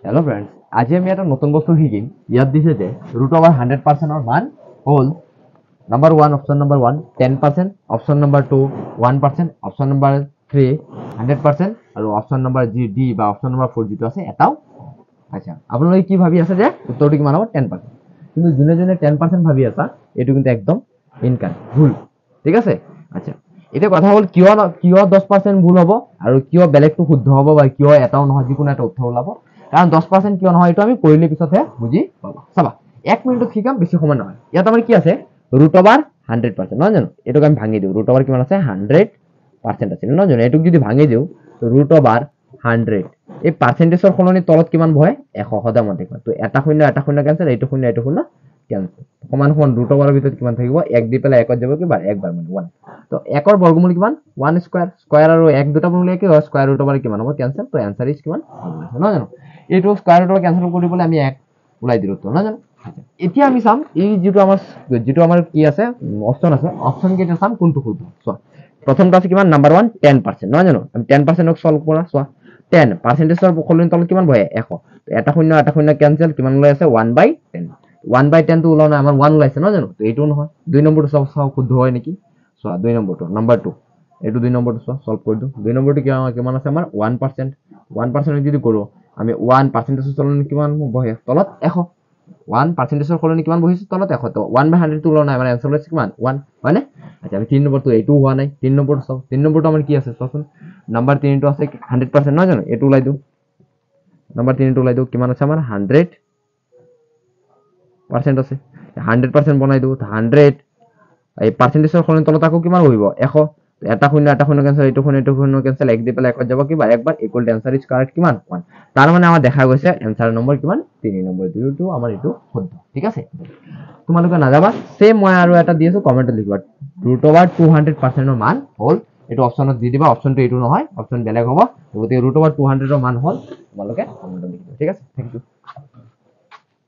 Hello friends, आज আমি এটা নতুন বস্তু শিকিম। ইয়াত দিছে যে √100% ৰ মান হ'ল number 1 option number 1 10%, option number 2 1%, option number 3 100% আৰু অপচন নাম্বাৰ ডি বা অপচন নাম্বাৰ 4 যেটো আছে এটাও। আচ্ছা, আপোনালোকে কি ভাবি আছে যে উত্তৰটো কিমান হ'ব? 10%। কিন্তু যোনে যোনে 10% ভাবি আছে এটো কিন্তু একদম ইনকাৰেক্ট, ভুল। ঠিক আছে? আচ্ছা, এতিয়া কথা হ'ল কিয় 10% ভুল হ'ব আৰু কিয় বেলেগটো শুদ্ধ হ'ব বা কিয় এটাও নহয় যিকোনো এটা উত্তৰ ওলাব। কাৰণ 10% কিয় নহয় এইটো আমি পঢ়িলে পিছতহে বুজি পাবা। চাবা, 1 মিনিটত শিকাম, বেছি সময় নহয়। ইয়াত আমাৰ কি আছে? √100%, নহয় জানো? এটোক আমি ভাঙি দিওঁ। √, কিমান আছে? 100% আছে, নহয় জানো? এটোক যদি ভাঙি দিওঁ √100, এই পাৰ্চেন্টেজৰ সলনি তলত কিমান বহে? 100 সদায় মনত ৰাখিবা। তো এটা শূন্য কেনসেল, এইটো শূন্য কেনসেল। সমান সমান √ৰ ভিতৰত কিমান থাকিব? 1 দি পেলাই 1ত যাব কিবা একবাৰ মানে 1। তো 1ৰ বৰ্গমূল কিমান? 1 স্কয়াৰ। স্কয়াৰ আৰু 1 দুটা বৰ্গমূল কি হয়? স্কয়াৰ ৰুটৰ কিমান হ'ব? কেনসেল। তো এনসাৰ ইজ কিমান? নহয় জানো? এইটো স্কয়াৰ ৰুটৰ কেনসেল কৰিবলৈ আমি 1 ওলাই দিলো, তো নহয় জানো? এতিয়া আমি চাম এই যিটো আমাৰ কি আছে অপচন আছে, অপচন কেইটা চাম কোনটো শুদ্ধ। চোৱা, প্ৰথমটো আছে কিমান? নাম্বাৰ 1 10%, নহয় জানো? আমি 10% ক সলভ কৰা। চোৱা, 10 পাৰ্চেন্টেজৰ সলনি তলত কিমান বহে? 100। এটা শূন্য কেনসেল, কিমান ওলাই আছে? 1/10। 1/10 টো ওলোৱা নাই, আমাৰ 1 ওলাইছে, নহয় জানো? তো এইটোও নহয়। 2 নম্বৰটো চাও শুদ্ধ হয় নেকি। চোৱা, 2 নম্বৰটো, নাম্বাৰ 2, এইটো 2 নম্বৰটো চোৱা, সলভ কৰি দিওঁ। 2 নম্বৰটো কিমান আছে আমাৰ? 1%। 1% যদি কৰো আমি 1 পাৰ্চেন্টেজৰ সলনি কিমান বহে? তলত 100। 1 পাৰ্চেন্টেজৰ সলনি কিমান বহিছে? তলত 100। তো 1/100 টো ওলোৱা নাই, আমাৰ এনসাৰ হৈছে কিমান? 1, হয়নে? আচ্ছা, আমি 3 নম্বৰটো, এইটো হোৱা নাই। 3 নম্বৰটো চাও। 3 নম্বৰটো আমাৰ কি আছে চোৱাচোন। নাম্বাৰ 3 টো আছে 100%, নহয় জানো? এইটো ওলাই দিওঁ। নাম্বাৰ 3 টো ওলাই দিওঁ। কিমান আছে আমাৰ? 100% আছে। 100% বনাই দিওঁ। 100 এই পাৰ্চেন্টেজৰ সলনি তলত আকৌ কিমান বহিব? 100। এটা শূন্য কেনসেল, এইটো শূন্য কেনসেল, 1 দি পেলাই 1ত যাব কিবা একবাৰ, equal to answer is correct কিমান? 1। তাৰ মানে আমাৰ দেখা গৈছে এনসাৰ নম্বৰ কিমান? 3 নম্বৰ। যিটো আমাৰ এইটো শুদ্ধ। ঠিক আছে? তোমালোকে নাযাবা, সেম মই আৰু এটা দি আছো, কমেন্টত লিখিবা। √200% ৰ মান হ'ল, এইটো অপচনত দি দিবা। অপচনটো এইটো নহয়, অপচন বেলেগ হ'ব। গতিকে √200 ৰ মান হ'ল, তোমালোকে কমেন্টত লিখিবা। ঠিক আছে? Thank U.